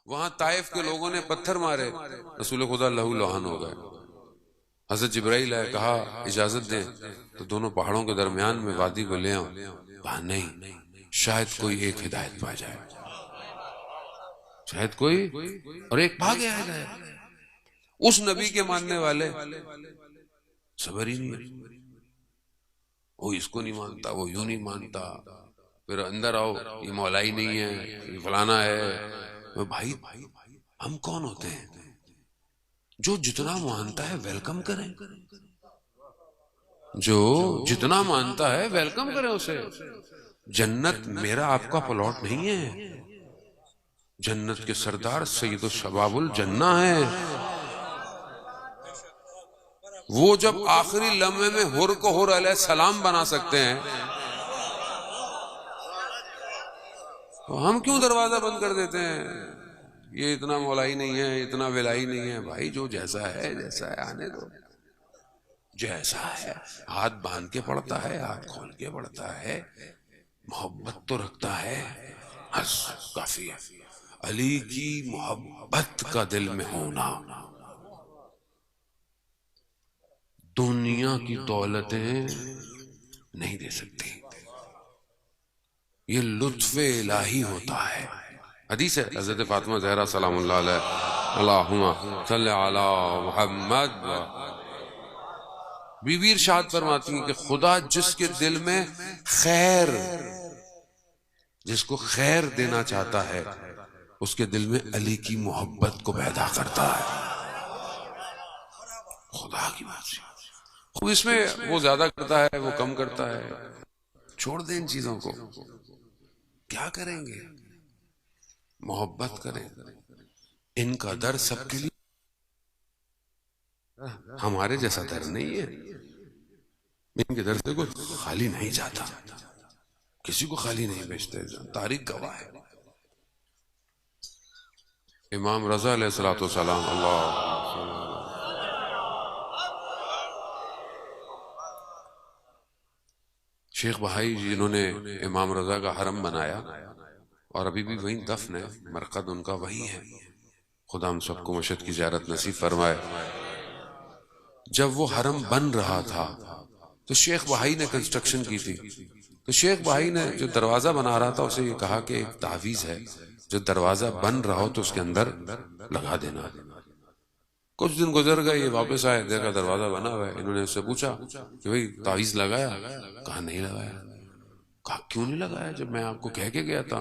وہاں طائف کے لوگوں نے پتھر مارے، رسول خدا لہو لہان ہو گئے۔ حضرت جبرائیل آئے، کہا اجازت دیں تو دونوں پہاڑوں کے درمیان میں وادی کو لے آؤں، کہا نہیں، شاید کوئی ایک ہدایت پا جائے، شاید کوئی، اور ایک پا گیا ہدایت۔ اس نبی کے ماننے والے صبر ہی نہیں، وہ اس کو نہیں مانتا، وہ یوں نہیں مانتا، پھر اندر آؤ یہ مولائی نہیں ہے، یہ فلانا ہے۔ بھائی ہم کون ہوتے ہیں؟ جو جتنا مانتا ہے ویلکم کریں، جو جتنا مانتا ہے ویلکم کریں اسے۔ جنت میرا آپ کا پلاٹ نہیں ہے، جنت کے سردار سید الشباب الجنہ ہے۔ وہ جب آخری لمحے میں حر کو حر علیہ السلام بنا سکتے ہیں، تو ہم کیوں دروازہ بند کر دیتے ہیں؟ یہ اتنا مولائی نہیں ہے، اتنا ولائی نہیں ہے۔ بھائی جو جیسا ہے جیسا ہے آنے دو، جیسا ہے۔ ہاتھ باندھ کے پڑھتا ہے، ہاتھ کھول کے پڑھتا ہے، محبت تو رکھتا ہے، بس کافی ہے۔ علی کی محبت کا دل میں ہونا دنیا کی دولتیں نہیں دے سکتی، یہ لطف الہی ہوتا ہے۔ حدیث ہے حضرت فاطمہ زہرا سلام اللہ علیہ، اللہم صلی علی محمد، بی بی ارشاد فرماتی ہیں کہ خدا جس کے دل میں خیر، جس کو خیر دینا چاہتا ہے، اس کے دل میں علی کی محبت کو پیدا کرتا ہے۔ خدا کی بات ہے، خود اس میں وہ زیادہ کرتا ہے، وہ کم کرتا ہے، چھوڑ دیں ان چیزوں کو۔ کیا کریں گے؟ محبت کریں۔ ان کا در سب کے لیے، ہمارے جیسا در نہیں ہے، ان کے در سے کوئی خالی نہیں جاتا، کسی کو خالی نہیں بھیجتے، تاریخ گواہ ہے۔ امام رضا علیہ السلام، اللہ شیخ بہائی جنہوں نے امام رضا کا حرم بنایا اور ابھی بھی وہیں دفن ہے، مرقد ان کا وہیں ہے، خدا ہم سب کو مشہد کی زیارت نصیب فرمائے۔ جب وہ حرم بن رہا تھا تو شیخ بہائی نے کنسٹرکشن کی تھی، تو شیخ بہائی نے جو دروازہ بنا رہا تھا اسے یہ کہا کہ ایک تعویذ ہے، جو دروازہ بن رہا ہو تو اس کے اندر لگا دینا۔ کچھ دن گزر گئے، یہ واپس آئے، دیکھا دروازہ بنا ہوا ہے۔ انہوں نے اس سے پوچھا کہ بھئی تعویذ لگایا؟ کہا نہیں لگایا۔ کہا کیوں نہیں لگایا جب میں آپ کو کہہ کے گیا تھا؟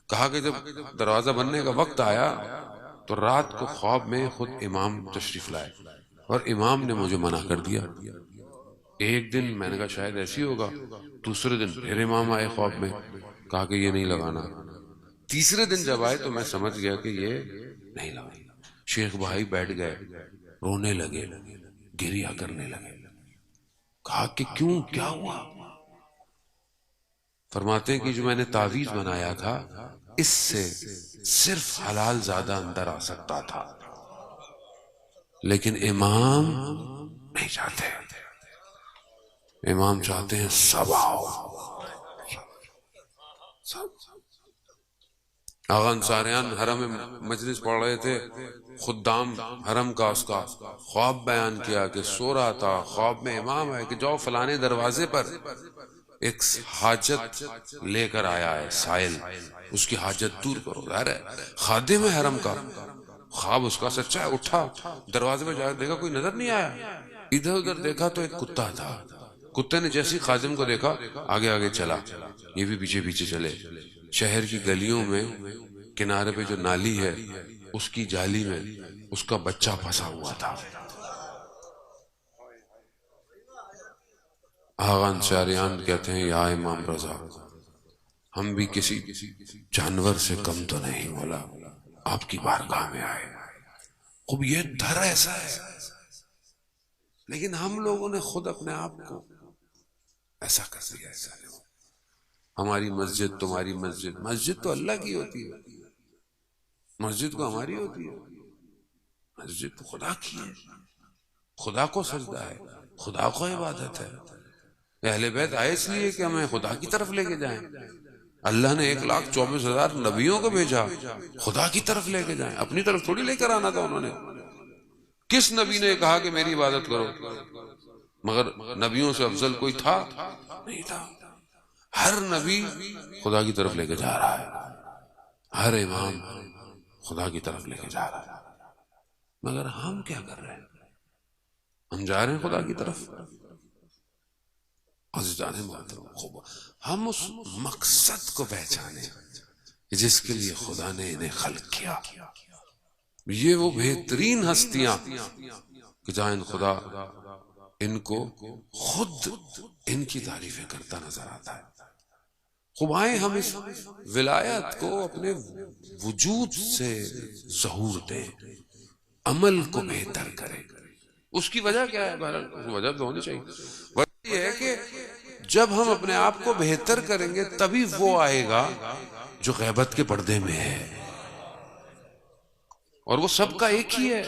کہا کہ جب دروازہ بننے کا وقت آیا تو رات کو خواب میں خود امام تشریف لائے اور امام نے مجھے منع کر دیا۔ ایک دن میں نے کہا شاید ایسی ہوگا، دوسرے دن پھر امام آئے خواب میں، کہا کہ یہ نہیں لگانا۔ تیسرے دن جب آئے تو میں سمجھ گیا کہ یہ نہیں لگانا۔ شیخ بھائی بیٹھ گئے، رونے لگے، گریہ کرنے لگے۔ کہا کہ کیوں، کیا ہوا؟ فرماتے ہیں کہ جو میں نے تعویذ بنایا تھا اس سے صرف حلال زادہ اندر آ سکتا تھا، لیکن امام نہیں چاہتے، امام چاہتے ہیں سب آؤ۔ آغا انصاریان حرم مجلس پڑھ رہے تھے، خدام حرم کا اس کا خواب بیان کیا کہ سو رہا تھا، خواب میں امام ہے کہ جاؤ فلانے دروازے پر ایک حاجت لے کر آیا ہے سائل، اس کی حاجت دور کرو۔ ظاہر ہے خادم ہے حرم کا، خواب اس کا سچا ہے۔ اٹھا، دروازے پہ جا کر دیکھا کوئی نظر نہیں آیا، ادھر ادھر دیکھا تو ایک کتا تھا۔ کتے نے جیسی خادم کو دیکھا آگے آگے چلا، یہ بھی پیچھے پیچھے چلے۔ شہر کی گلیوں میں کنارے پہ جو نالی ہے اس کی جالی میں اس کا بچہ پھنسا ہوا تھا۔ آغا انصاریان کہتے ہیں یا امام رضا، ہم بھی کسی جانور سے کم تو نہیں، مولا آپ کی بارگاہ میں آئے، خوب یہ در ایسا ہے، لیکن ہم لوگوں نے خود اپنے آپ کو ایسا کر دیا۔ ایسا ہماری مسجد، تمہاری مسجد، مسجد تو اللہ کی ہوتی ہے، مسجد کو ہماری ہوتی ہے؟ مسجد تو خدا کی ہے، خدا کو سجدہ ہے، خدا کو عبادت ہے۔ اہل بیت آئے اس لیے کہ ہمیں خدا کی طرف لے کے جائیں۔ اللہ نے 1,24,000 نبیوں کو بھیجا خدا کی طرف لے کے جائیں، اپنی طرف تھوڑی لے کر آنا تھا انہوں نے۔ کس نبی نے کہا کہ میری عبادت کرو؟ مگر نبیوں سے افضل کوئی تھا نہیں تھا۔ ہر نبی خدا کی طرف لے کے جا رہا ہے، ہر امام خدا کی طرف لے کے جا رہا ہے، مگر ہم کیا کر رہے ہیں؟ ہم جا رہے ہیں خدا کی طرف؟ عزیزان محترم، ہم اس مقصد کو پہچانے جس کے لیے خدا نے انہیں خلق کیا۔ یہ وہ بہترین ہستیاں کہ جہاں خدا ان کو خود ان کی تعریفیں کرتا نظر آتا ہے۔ خوب آئیں ہم اس ولایت کو اپنے وجود سے ظہور دیں، عمل کو بہتر کریں۔ اس کی وجہ کیا ہے؟ بہرحال وجہ تو ہونی چاہیے۔ وجہ یہ ہے کہ جب ہم اپنے آپ کو بہتر کریں گے تبھی وہ آئے گا جو غیبت کے پردے میں ہے، اور وہ سب کا ایک ہی ہے،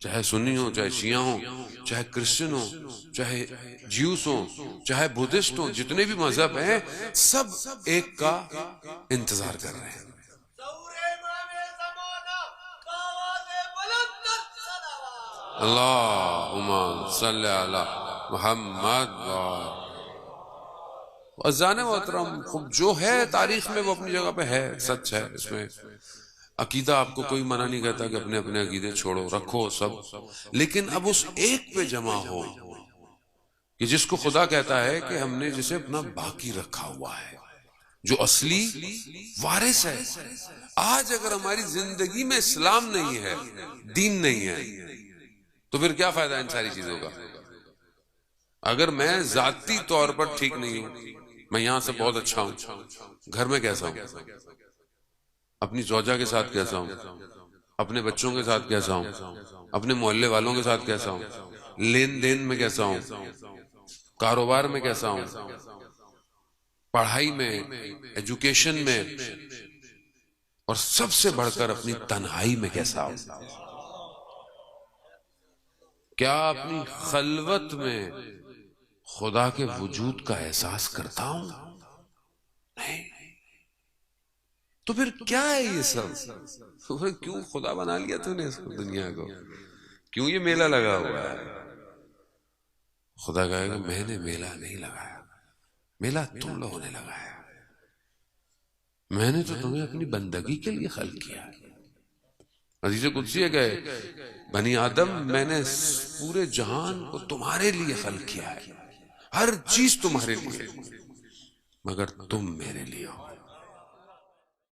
چاہے سنی ہو، چاہے شیعہ ہوں، چاہے کرسچن ہوں، چاہے جیوس ہوں، چاہے بدھسٹ ہوں، جتنے بھی مذہب ہیں سب ایک کا انتظار کر رہے ہیں۔ اللہم صلی علی محمد۔ اذان محترم، خب جو ہے تاریخ میں وہ اپنی جگہ پہ ہے، سچ ہے۔ اس میں عقیدہ آپ کو کوئی منع نہیں کرتا کہ اپنے اپنے عقیدے چھوڑو، رکھو سب، لیکن اب اس ایک پہ جمع ہو کہ جس کو خدا کہتا ہے کہ ہم نے جسے اپنا باقی رکھا ہوا ہے، جو اصلی وارث ہے۔ آج اگر ہماری زندگی میں اسلام نہیں ہے، دین نہیں ہے، تو پھر کیا فائدہ ان ساری چیزوں کا؟ اگر میں ذاتی طور پر ٹھیک نہیں ہوں، میں یہاں سے بہت اچھا ہوں، گھر میں کیسا ہوں، اپنی زوجہ کے ساتھ کیسا ہوں، اپنے بچوں کے ساتھ کیسا ہوں، اپنے محلے والوں کے ساتھ کیسا ہوں، لین دین میں کیسا ہوں، کاروبار میں کیسا ہوں، پڑھائی میں، ایجوکیشن میں، اور سب سے بڑھ کر اپنی تنہائی میں کیسا ہوں؟ کیا اپنی خلوت میں خدا کے وجود کا احساس کرتا ہوں؟ نہیں۔ تو پھر کیا ہے یہ سب؟ کیوں خدا بنا لیا تو نے اس دنیا کو؟ کیوں یہ میلہ لگا ہوا ہے؟ خدا کہے گا میں نے میلہ نہیں لگایا، میلہ تم لوگوں نے لگایا، میں نے تو تمہیں اپنی بندگی کے لیے خلق کیا۔ حدیث قدسی ہے کہ بنی آدم میں نے پورے جہان کو تمہارے لیے خلق کیا ہے، ہر چیز تمہارے لیے، مگر تم میرے لیے ہو۔